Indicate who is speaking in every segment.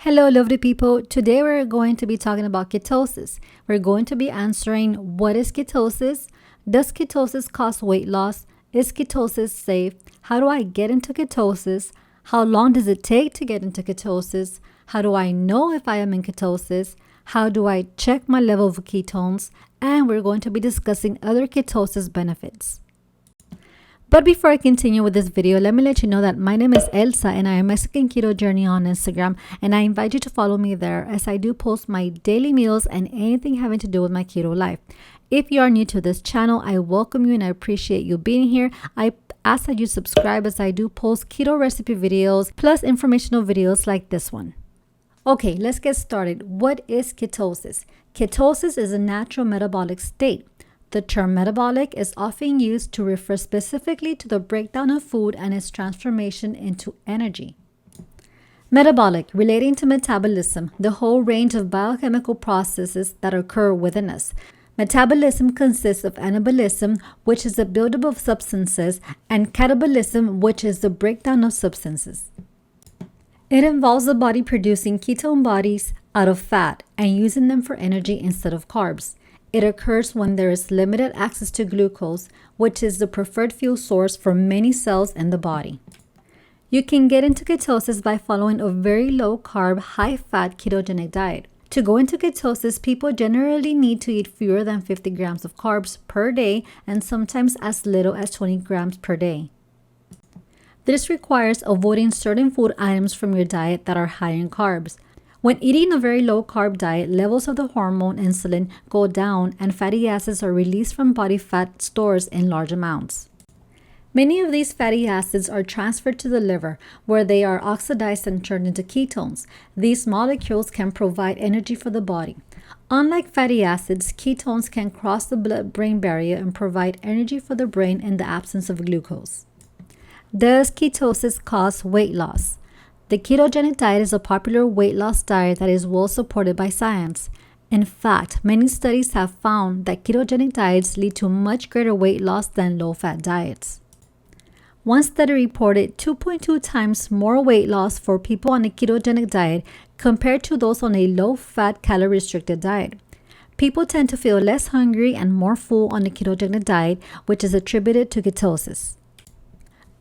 Speaker 1: Hello, lovely people. Today we're going to be talking about ketosis. We're going to be answering what is ketosis? Does ketosis cause weight loss? Is ketosis safe? How do I get into ketosis? How long does it take to get into ketosis? How do I know if I am in ketosis? How do I check my level of ketones? And we're going to be discussing other ketosis benefits. But before I continue with this video, let me let you know that my name is Elsa and I am Mexican Keto Journey on Instagram, and I invite you to follow me there as I do post my daily meals and anything having to do with my keto life. If you are new to this channel, I welcome you and I appreciate you being here. I ask that you subscribe as I do post keto recipe videos plus informational videos like this one. Okay, let's get started. What is ketosis? Ketosis is a natural metabolic state. The term metabolic is often used to refer specifically to the breakdown of food and its transformation into energy. Metabolic, relating to metabolism, the whole range of biochemical processes that occur within us. Metabolism consists of anabolism, which is the buildup of substances, and catabolism, which is the breakdown of substances. It involves the body producing ketone bodies out of fat and using them for energy instead of carbs. It occurs when there is limited access to glucose, which is the preferred fuel source for many cells in the body. You can get into ketosis by following a very low-carb, high-fat ketogenic diet. To go into ketosis, people generally need to eat fewer than 50 grams of carbs per day and sometimes as little as 20 grams per day. This requires avoiding certain food items from your diet that are high in carbs. When eating a very low-carb diet, levels of the hormone insulin go down and fatty acids are released from body fat stores in large amounts. Many of these fatty acids are transferred to the liver, where they are oxidized and turned into ketones. These molecules can provide energy for the body. Unlike fatty acids, ketones can cross the blood-brain barrier and provide energy for the brain in the absence of glucose. Does ketosis cause weight loss? The ketogenic diet is a popular weight loss diet that is well supported by science. In fact, many studies have found that ketogenic diets lead to much greater weight loss than low-fat diets. One study reported 2.2 times more weight loss for people on a ketogenic diet compared to those on a low-fat, calorie-restricted diet. People tend to feel less hungry and more full on a ketogenic diet, which is attributed to ketosis.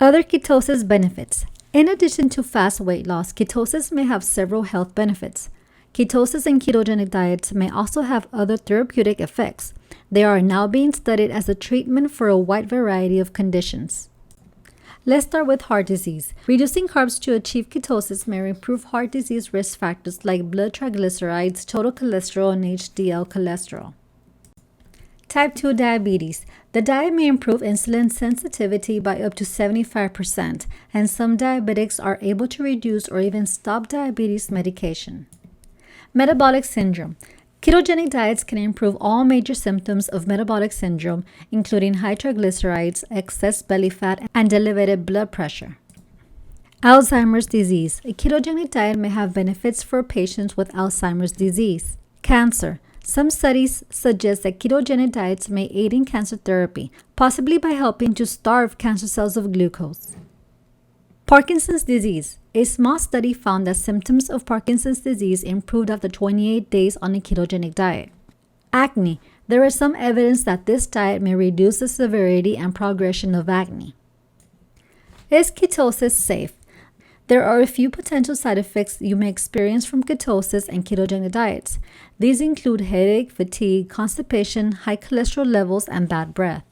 Speaker 1: Other ketosis benefits. In addition to fast weight loss, ketosis may have several health benefits. Ketosis and ketogenic diets may also have other therapeutic effects. They are now being studied as a treatment for a wide variety of conditions. Let's start with heart disease. Reducing carbs to achieve ketosis may improve heart disease risk factors like blood triglycerides, total cholesterol, and HDL cholesterol. Type 2 diabetes. The diet may improve insulin sensitivity by up to 75%, and some diabetics are able to reduce or even stop diabetes medication. Metabolic syndrome. Ketogenic diets can improve all major symptoms of metabolic syndrome, including high triglycerides, excess belly fat, and elevated blood pressure. Alzheimer's disease. A ketogenic diet may have benefits for patients with Alzheimer's disease. Cancer. Some studies suggest that ketogenic diets may aid in cancer therapy, possibly by helping to starve cancer cells of glucose. Parkinson's disease. A small study found that symptoms of Parkinson's disease improved after 28 days on a ketogenic diet. Acne. There is some evidence that this diet may reduce the severity and progression of acne. Is ketosis safe? There are a few potential side effects you may experience from ketosis and ketogenic diets. These include headache, fatigue, constipation, high cholesterol levels, and bad breath.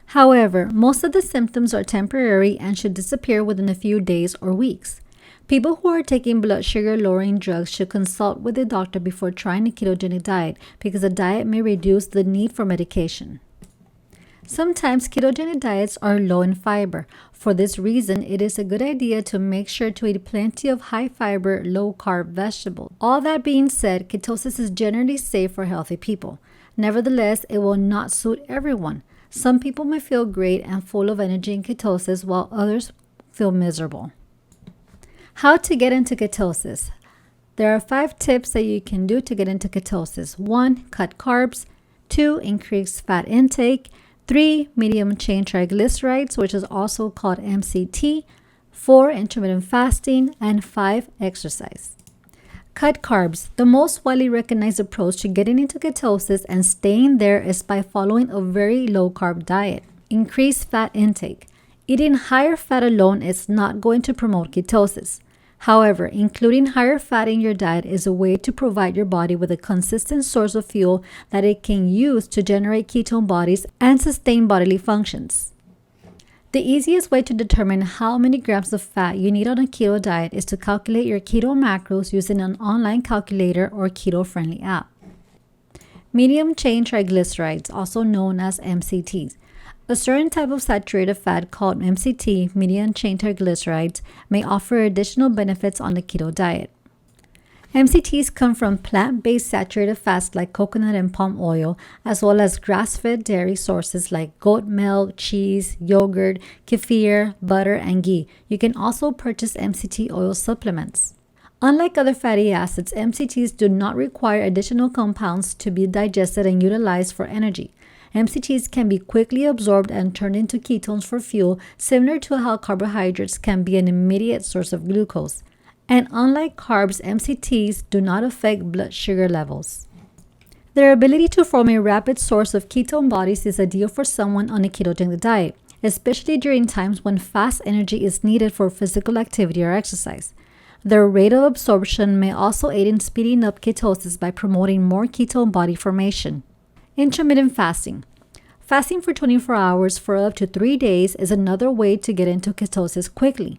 Speaker 1: However, most of the symptoms are temporary and should disappear within a few days or weeks. People who are taking blood sugar lowering drugs should consult with a doctor before trying a ketogenic diet because the diet may reduce the need for medication. Sometimes ketogenic diets are low in fiber. For this reason, it is a good idea to make sure to eat plenty of high-fiber, low-carb vegetables. All that being said, ketosis is generally safe for healthy people. Nevertheless, it will not suit everyone. Some people may feel great and full of energy in ketosis, while others feel miserable. How to get into ketosis? There are 5 tips that you can do to get into ketosis. 1. Cut carbs. 2. Increase fat intake. 3. Medium chain triglycerides, which is also called MCT. 4. Intermittent fasting, and 5. Exercise. Cut carbs. The most widely recognized approach to getting into ketosis and staying there is by following a very low-carb diet. Increase fat intake. Eating higher fat alone is not going to promote ketosis. However, including higher fat in your diet is a way to provide your body with a consistent source of fuel that it can use to generate ketone bodies and sustain bodily functions. The easiest way to determine how many grams of fat you need on a keto diet is to calculate your keto macros using an online calculator or keto-friendly app. Medium chain triglycerides, also known as MCTs. A certain type of saturated fat called MCT, medium chain triglycerides, may offer additional benefits on the keto diet. MCTs come from plant-based saturated fats like coconut and palm oil, as well as grass-fed dairy sources like goat milk, cheese, yogurt, kefir, butter, and ghee. You can also purchase MCT oil supplements. Unlike other fatty acids, MCTs do not require additional compounds to be digested and utilized for energy. MCTs can be quickly absorbed and turned into ketones for fuel, similar to how carbohydrates can be an immediate source of glucose. And unlike carbs, MCTs do not affect blood sugar levels. Their ability to form a rapid source of ketone bodies is ideal for someone on a ketogenic diet, especially during times when fast energy is needed for physical activity or exercise. Their rate of absorption may also aid in speeding up ketosis by promoting more ketone body formation. Intermittent fasting. Fasting for 24 hours for up to 3 days is another way to get into ketosis quickly.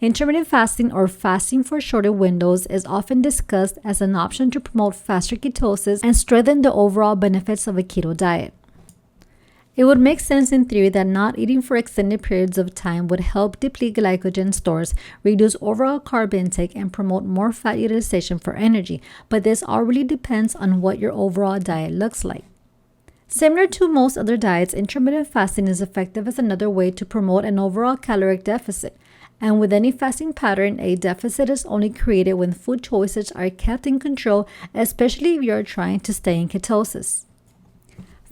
Speaker 1: Intermittent fasting, or fasting for shorter windows, is often discussed as an option to promote faster ketosis and strengthen the overall benefits of a keto diet. It would make sense in theory that not eating for extended periods of time would help deplete glycogen stores, reduce overall carb intake, and promote more fat utilization for energy, but this all really depends on what your overall diet looks like. Similar to most other diets, intermittent fasting is effective as another way to promote an overall caloric deficit. And with any fasting pattern, a deficit is only created when food choices are kept in control, especially if you're trying to stay in ketosis.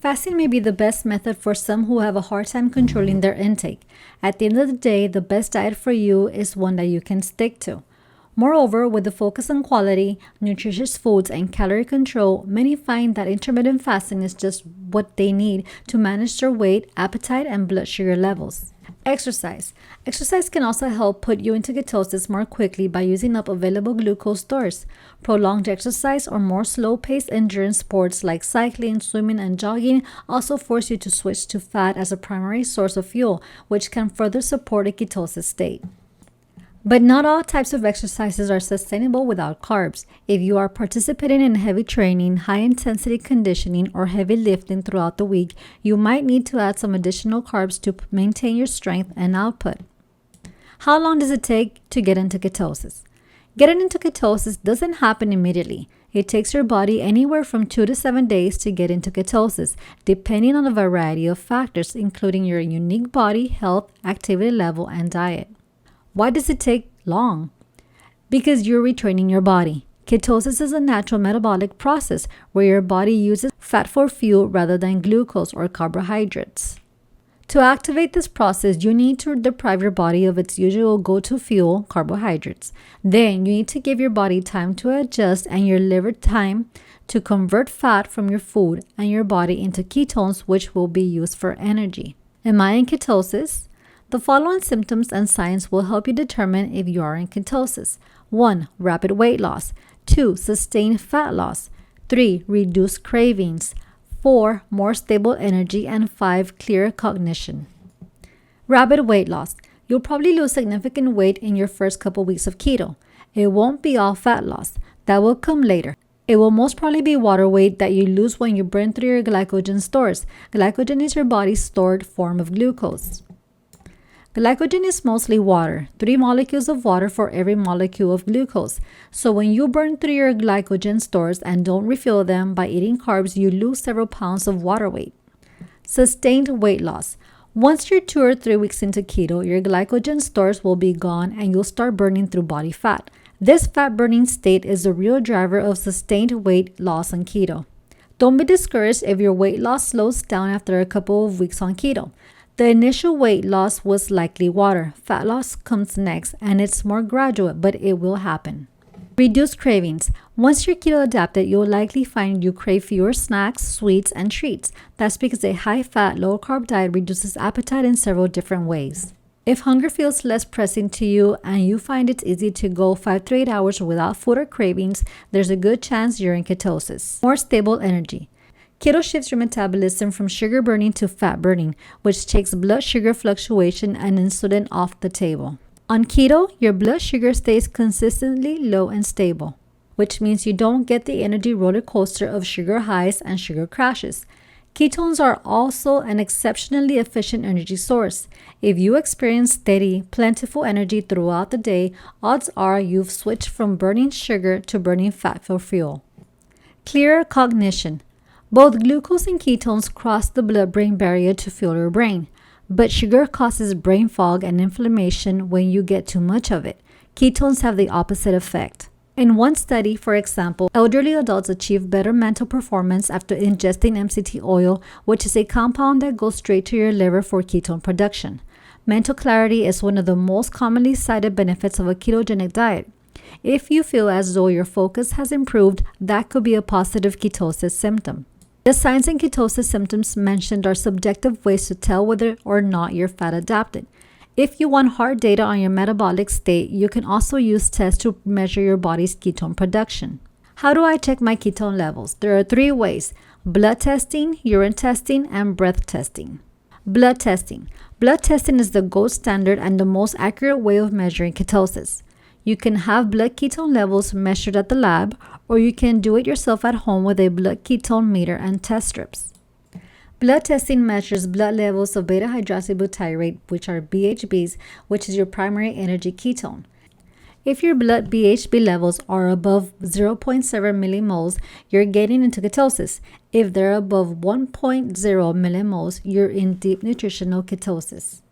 Speaker 1: Fasting may be the best method for some who have a hard time controlling their intake. At the end of the day, the best diet for you is one that you can stick to. Moreover, with the focus on quality, nutritious foods, and calorie control, many find that intermittent fasting is just what they need to manage their weight, appetite, and blood sugar levels. Exercise. Exercise can also help put you into ketosis more quickly by using up available glucose stores. Prolonged exercise or more slow-paced endurance sports like cycling, swimming, and jogging also force you to switch to fat as a primary source of fuel, which can further support a ketosis state. But not all types of exercises are sustainable without carbs. If you are participating in heavy training, high-intensity conditioning, or heavy lifting throughout the week, you might need to add some additional carbs to maintain your strength and output. How long does it take to get into ketosis? Getting into ketosis doesn't happen immediately. It takes your body anywhere from 2 to 7 days to get into ketosis, depending on a variety of factors, including your unique body, health, activity level, and diet. Why does it take long? Because you're retraining your body. Ketosis is a natural metabolic process where your body uses fat for fuel rather than glucose or carbohydrates. To activate this process, you need to deprive your body of its usual go-to fuel, carbohydrates. Then you need to give your body time to adjust and your liver time to convert fat from your food and your body into ketones, which will be used for energy. Am I in ketosis? The following symptoms and signs will help you determine if you are in ketosis. 1. Rapid weight loss. 2. Sustained fat loss. 3. Reduced cravings. 4. More stable energy. And 5. Clearer cognition. Rapid weight loss. You'll probably lose significant weight in your first couple weeks of keto. It won't be all fat loss. That will come later. It will most probably be water weight that you lose when you burn through your glycogen stores. Glycogen is your body's stored form of glucose. Glycogen is mostly water, 3 molecules of water for every molecule of glucose. So when you burn through your glycogen stores and don't refill them by eating carbs, you lose several pounds of water weight. Sustained weight loss. Once you're 2 or 3 weeks into keto, your glycogen stores will be gone and you'll start burning through body fat. This fat burning state is the real driver of sustained weight loss on keto. Don't be discouraged if your weight loss slows down after a couple of weeks on keto. The initial weight loss was likely water. Fat loss comes next, and it's more gradual, but it will happen. Reduce cravings. Once you're keto adapted, you'll likely find you crave fewer snacks, sweets, and treats. That's because a high-fat, low-carb diet reduces appetite in several different ways. If hunger feels less pressing to you and you find it's easy to go 5 to 8 hours without food or cravings, there's a good chance you're in ketosis. More stable energy. Keto shifts your metabolism from sugar burning to fat burning, which takes blood sugar fluctuation and insulin off the table. On keto, your blood sugar stays consistently low and stable, which means you don't get the energy roller coaster of sugar highs and sugar crashes. Ketones are also an exceptionally efficient energy source. If you experience steady, plentiful energy throughout the day, odds are you've switched from burning sugar to burning fat for fuel. Clearer cognition. Both glucose and ketones cross the blood-brain barrier to fuel your brain, but sugar causes brain fog and inflammation when you get too much of it. Ketones have the opposite effect. In one study, for example, elderly adults achieve better mental performance after ingesting MCT oil, which is a compound that goes straight to your liver for ketone production. Mental clarity is one of the most commonly cited benefits of a ketogenic diet. If you feel as though your focus has improved, that could be a positive ketosis symptom. The signs and ketosis symptoms mentioned are subjective ways to tell whether or not you're fat adapted. If you want hard data on your metabolic state, you can also use tests to measure your body's ketone production. How do I check my ketone levels? There are 3 ways: blood testing, urine testing, and breath testing. Blood testing. Blood testing is the gold standard and the most accurate way of measuring ketosis. You can have blood ketone levels measured at the lab, or you can do it yourself at home with a blood ketone meter and test strips. Blood testing measures blood levels of beta-hydroxybutyrate, which are BHBs, which is your primary energy ketone. If your blood BHB levels are above 0.7 millimoles, you're getting into ketosis. If they're above 1.0 millimoles, you're in deep nutritional ketosis.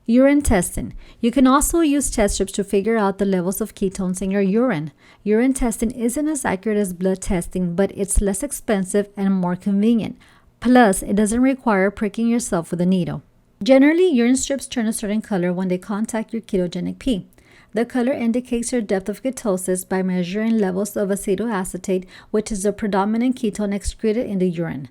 Speaker 1: Urine testing. You can also use test strips to figure out the levels of ketones in your urine. Urine testing isn't as accurate as blood testing, but it's less expensive and more convenient. Plus, it doesn't require pricking yourself with a needle. Generally, urine strips turn a certain color when they contact your ketogenic pee. The color indicates your depth of ketosis by measuring levels of acetoacetate, which is the predominant ketone excreted in the urine.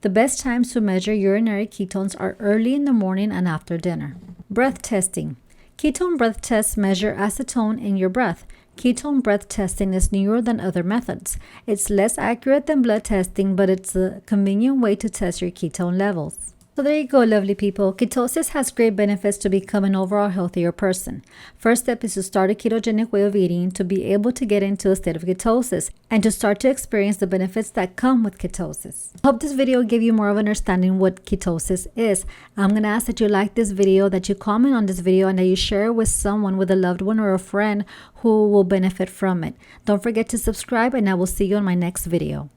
Speaker 1: The best times to measure urinary ketones are early in the morning and after dinner. Breath testing. Ketone breath tests measure acetone in your breath. Ketone breath testing is newer than other methods. It's less accurate than blood testing, but it's a convenient way to test your ketone levels. So there you go, lovely people. Ketosis has great benefits to become an overall healthier person. First step is to start a ketogenic way of eating to be able to get into a state of ketosis and to start to experience the benefits that come with ketosis. I hope this video gave you more of an understanding what ketosis is. I'm going to ask that you like this video, that you comment on this video, and that you share it with someone, with a loved one or a friend who will benefit from it. Don't forget to subscribe, and I will see you on my next video.